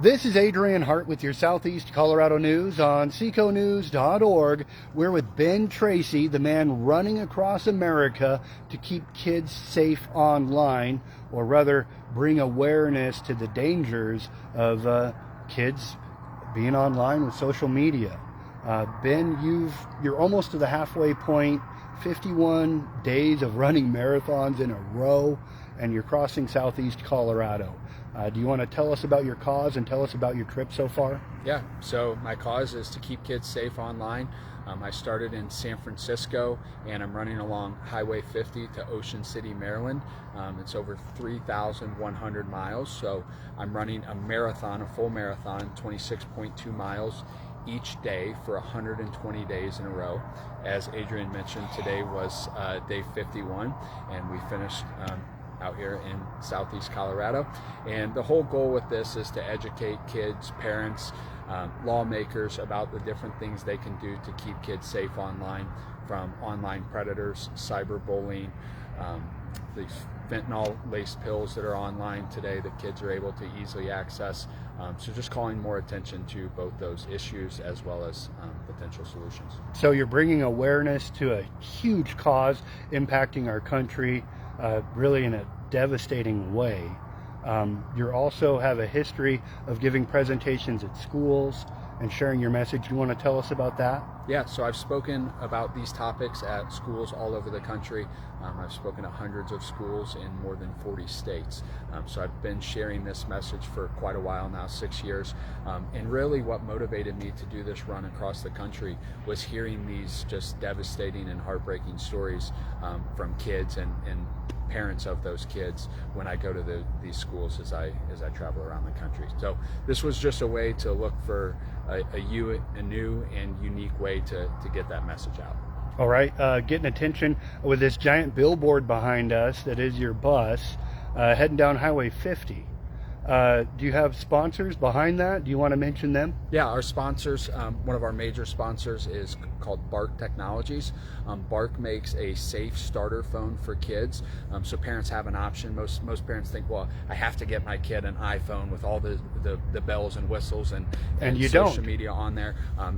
This is Adrian Hart with your Southeast Colorado news on SECOnews.org. We're with Ben Tracy, the man running across America to keep kids safe online, or rather bring awareness to the dangers of kids being online with social media. Ben, you're almost to the halfway point, 51 days of running marathons in a row, and you're crossing Southeast Colorado. Do you want to tell us about your cause and tell us about your trip so far? Yeah, so my cause is to keep kids safe online. I started in San Francisco and I'm running along Highway 50 to Ocean City, Maryland. It's over 3,100 miles, so I'm running a marathon, a full marathon, 26.2 miles each day for 120 days in a row. As Adrian mentioned, today was day 51 and we finished out here in Southeast Colorado. And the whole goal with this is to educate kids, parents, lawmakers about the different things they can do to keep kids safe online, from online predators, cyberbullying, these fentanyl-laced pills that are online today that kids are able to easily access. So just calling more attention to both those issues as well as potential solutions. So you're bringing awareness to a huge cause impacting our country, really in a devastating way. You also have a history of giving presentations at schools and sharing your message. You want to tell us about that? Yeah, so I've spoken about these topics at schools all over the country. I've spoken at hundreds of schools in more than 40 states. So I've been sharing this message for quite a while now, 6 years. And really what motivated me to do this run across the country was hearing these just devastating and heartbreaking stories from kids and parents of those kids when I go to these schools as I travel around the country. So this was just a way to look for a new and unique way to get that message out. All right, getting attention with this giant billboard behind us that is your bus heading down Highway 50. Do you have sponsors behind that? Do you want to mention them? Yeah, our sponsors, one of our major sponsors is called Bark Technologies. Bark makes a safe starter phone for kids, so parents have an option. Most parents think, well, I have to get my kid an iPhone with all the bells and whistles and you social don't. media on there.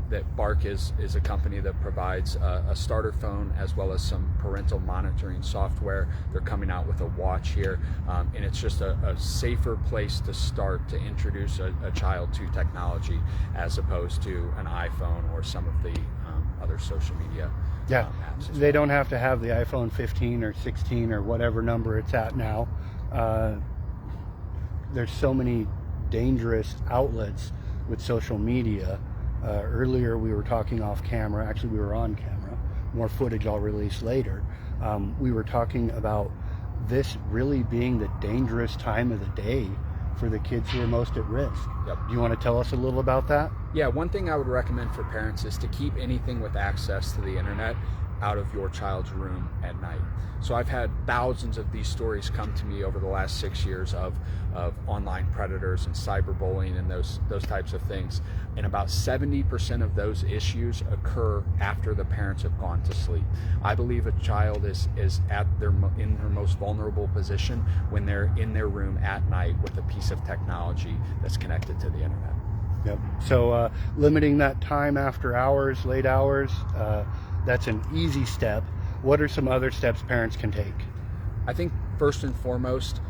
That Bark is a company that provides a starter phone as well as some parental monitoring software. They're coming out with a watch here, and it's just a safer place to start to introduce a child to technology as opposed to an iPhone or some of the other social media apps. They don't have to have the iPhone 15 or 16 or whatever number it's at now. There's so many dangerous outlets with social media. Earlier we were talking off camera, actually we were on camera, more footage I'll release later. We were talking about this really being the dangerous time of the day for the kids who are most at risk. Yep. Do you want to tell us a little about that? Yeah, one thing I would recommend for parents is to keep anything with access to the internet out of your child's room at night. So I've had thousands of these stories come to me over the last 6 years of online predators and cyberbullying and those types of things. And about 70% of those issues occur after the parents have gone to sleep. I believe a child is in their most vulnerable position when they're in their room at night with a piece of technology that's connected to the internet. Yep. So limiting that time after hours, late hours, that's an easy step. What are some other steps parents can take? I think first and foremost,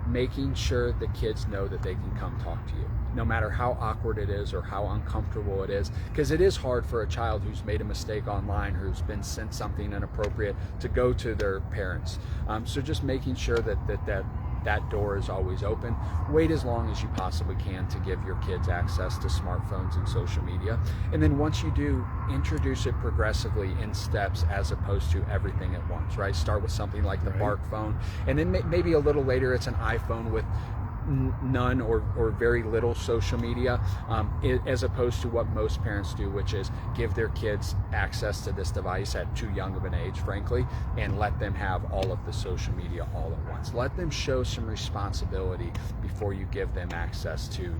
making sure the kids know that they can come talk to you, no matter how awkward it is or how uncomfortable it is, because it is hard for a child who's made a mistake online, who's been sent something inappropriate, to go to their parents. So just making sure that door is always open. Wait as long as you possibly can to give your kids access to smartphones and social media. And then once you do, introduce it progressively in steps as opposed to everything at once, right? Start with something like the Bark phone, and then maybe a little later it's an iPhone with none or very little social media, as opposed to what most parents do, which is give their kids access to this device at too young of an age, frankly, and let them have all of the social media all at once. Let them show some responsibility before you give them access to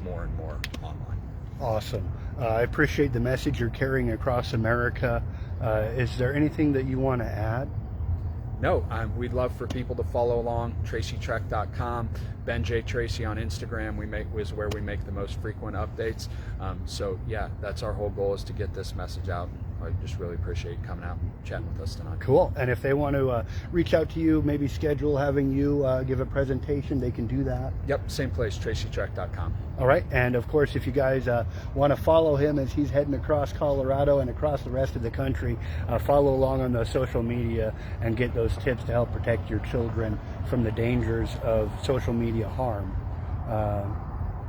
more and more online. Awesome. I appreciate the message you're carrying across America. Is there anything that you want to add? No, we'd love for people to follow along. TracyTrek.com, Ben J. Tracy on Instagram. is where we make the most frequent updates. So yeah, that's our whole goal, is to get this message out. I just really appreciate you coming out and chatting with us tonight. Cool. And if they want to reach out to you, maybe schedule having you give a presentation, they can do that. Yep, same place, TracyTrek.com. All right. And of course, if you guys want to follow him as he's heading across Colorado and across the rest of the country, follow along on the social media and get those tips to help protect your children from the dangers of social media harm.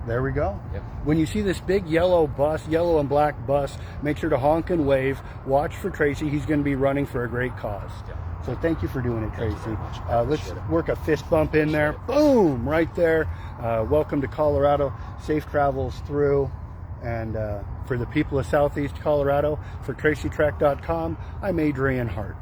There we go. Yep. When you see this big yellow and black bus, make sure to honk and wave. Watch for Tracy. He's going to be running for a great cause. Yep. So thank you for doing it, Tracy. Let's it. work a fist bump in there. Boom! Right there. Welcome to Colorado. Safe travels through. And for the people of Southeast Colorado, for TracyTrek.com, I'm Adrian Hart.